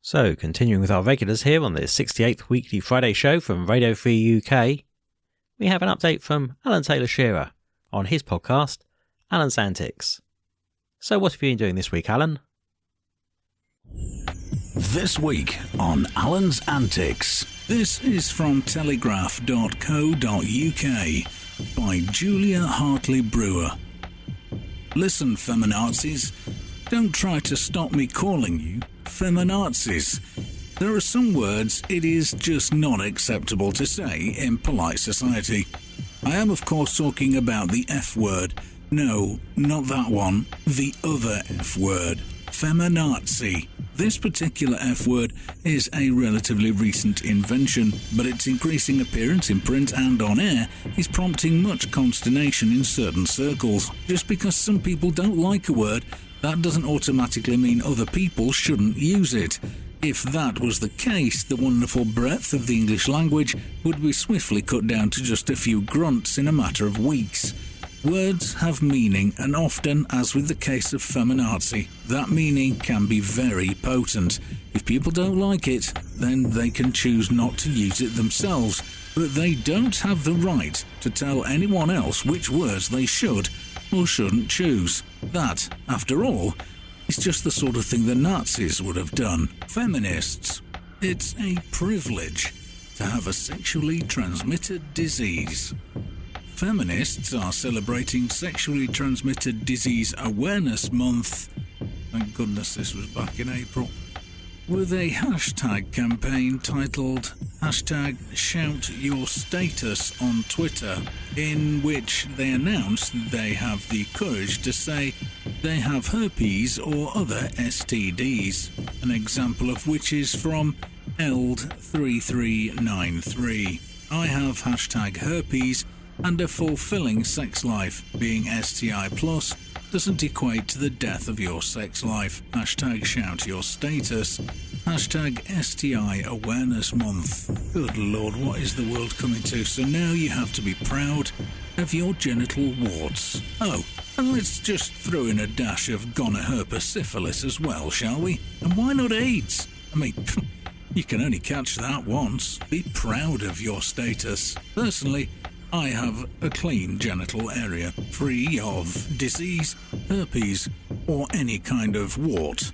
So, continuing with our regulars here on the 68th weekly Friday show from Radio Free UK, we have an update from Alan Taylor Shearer on his podcast, Alan's Antics. So what have you been doing this week, Alan? This week on Alan's Antics. This is from telegraph.co.uk by Julia Hartley Brewer. Listen, feminazis, don't try to stop me calling you feminazis. There are some words it is just not acceptable to say in polite society. I am, of course, talking about the F word. No, not that one. The other F word. Feminazi. This particular F word is a relatively recent invention, but its increasing appearance in print and on air is prompting much consternation in certain circles. Just because some people don't like a word, that doesn't automatically mean other people shouldn't use it. If that was the case, the wonderful breadth of the English language would be swiftly cut down to just a few grunts in a matter of weeks. Words have meaning, and often, as with the case of feminazi, that meaning can be very potent. If people don't like it, then they can choose not to use it themselves, but they don't have the right to tell anyone else which words they should or shouldn't choose. That, after all, is just the sort of thing the Nazis would have done. Feminists, it's a privilege to have a sexually transmitted disease. Feminists are celebrating Sexually Transmitted Disease Awareness Month, thank goodness this was back in April, with a hashtag campaign titled #ShoutYourStatus on Twitter, in which they announce they have the courage to say they have herpes or other STDs, an example of which is from ELD3393. I have #herpes and a fulfilling sex life. Being STI plus doesn't equate to the death of your sex life. #ShoutYourStatus. #STI Awareness Month. Good Lord, what is the world coming to? So now you have to be proud of your genital warts. Oh, and let's just throw in a dash of gonorrhea syphilis as well, shall we? And why not AIDS? I mean, you can only catch that once. Be proud of your status. Personally, I have a clean genital area, free of disease, herpes, or any kind of wart.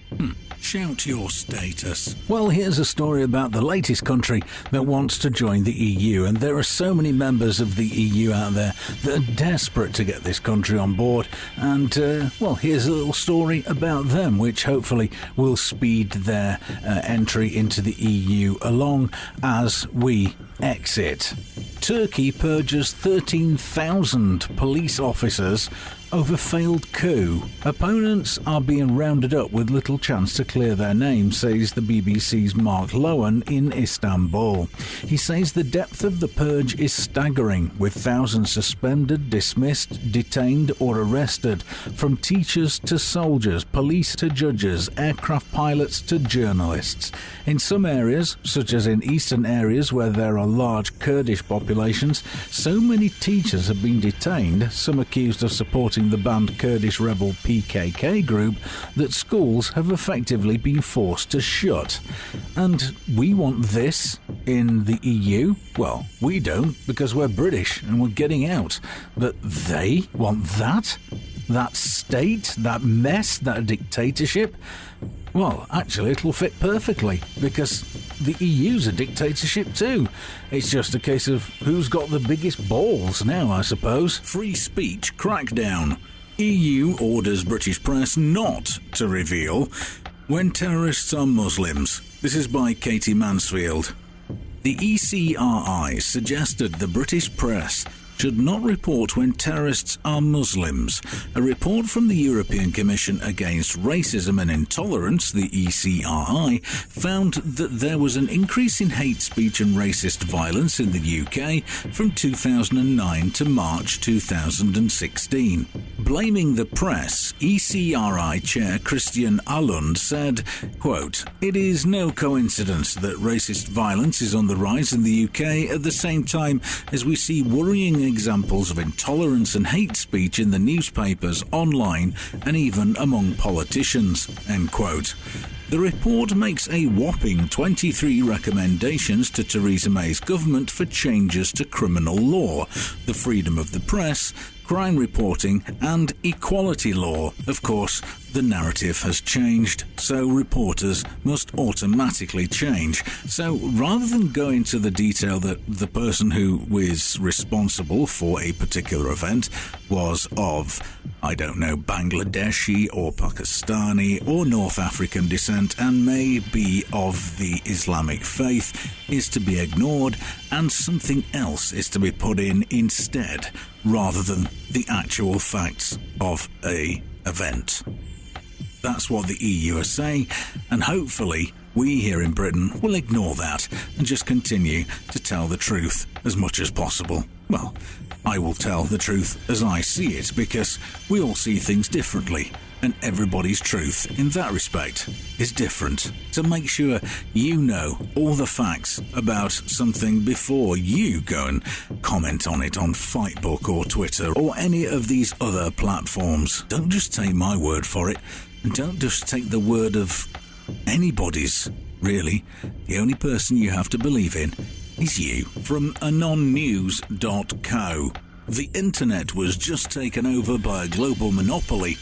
Shout your status. Well, here's a story about the latest country that wants to join the EU, and there are so many members of the EU out there that are desperate to get this country on board, and, well, here's a little story about them, which hopefully will speed their entry into the EU along as we exit. Turkey purges 13,000 police officers over failed coup. Opponents are being rounded up with little chance to clear their names, says the BBC's Mark Lowen in Istanbul. He says the depth of the purge is staggering, with thousands suspended, dismissed, detained or arrested, from teachers to soldiers, police to judges, aircraft pilots to journalists. In some areas, such as in eastern areas where there are large Kurdish populations, so many teachers have been detained, some accused of supporting the banned Kurdish rebel PKK group, that schools have effectively been forced to shut. And we want this in the EU? Well, we don't, because we're British and we're getting out. But they want that? That state? That mess? That dictatorship? Well, actually, it'll fit perfectly, because the EU's a dictatorship too. It's just a case of who's got the biggest balls now, I suppose. Free speech crackdown. EU orders British press not to reveal when terrorists are Muslims. This is by Katie Mansfield. The ECRI suggested the British press should not report when terrorists are Muslims. A report from the European Commission Against Racism and Intolerance, the ECRI, found that there was an increase in hate speech and racist violence in the UK from 2009 to March 2016. Blaming the press, ECRI Chair Christian Allund said, quote, "It is no coincidence that racist violence is on the rise in the UK at the same time as we see worrying examples of intolerance and hate speech in the newspapers, online, and even among politicians," end quote. The report makes a whopping 23 recommendations to Theresa May's government for changes to criminal law, the freedom of the press, crime reporting and equality law. Of course, the narrative has changed, so reporters must automatically change. So rather than go into the detail that the person who was responsible for a particular event was of, I don't know, Bangladeshi or Pakistani or North African descent and may be of the Islamic faith, is to be ignored and something else is to be put in instead, rather than the actual facts of a event. That's what the EU are saying, and hopefully we here in Britain will ignore that and just continue to tell the truth as much as possible. Well, I will tell the truth as I see it, because we all see things differently, and everybody's truth in that respect is different. So make sure you know all the facts about something before you go and comment on it on Fightbook or Twitter or any of these other platforms. Don't just take my word for it, and don't just take the word of anybody's, really. The only person you have to believe in is you. From anonnews.co. The internet was just taken over by a global monopoly,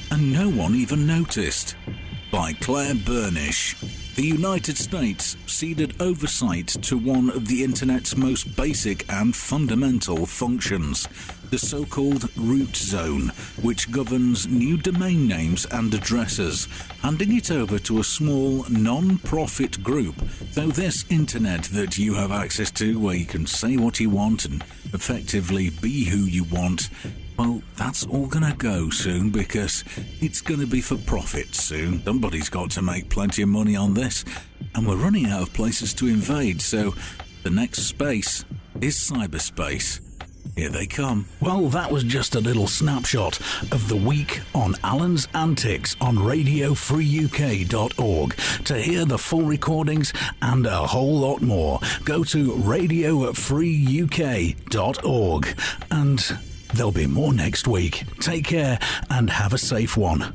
and no one even noticed. By Claire Burnish. The United States ceded oversight to one of the internet's most basic and fundamental functions, the so-called root zone, which governs new domain names and addresses, handing it over to a small non-profit group. So this internet that you have access to, where you can say what you want and effectively be who you want, well, that's all going to go soon, because it's going to be for profit soon. Somebody's got to make plenty of money on this, and we're running out of places to invade, so the next space is cyberspace. Here they come. Well, that was just a little snapshot of the week on Alan's Antics on RadioFreeUK.org. To hear the full recordings and a whole lot more, go to RadioFreeUK.org. And there'll be more next week. Take care and have a safe one.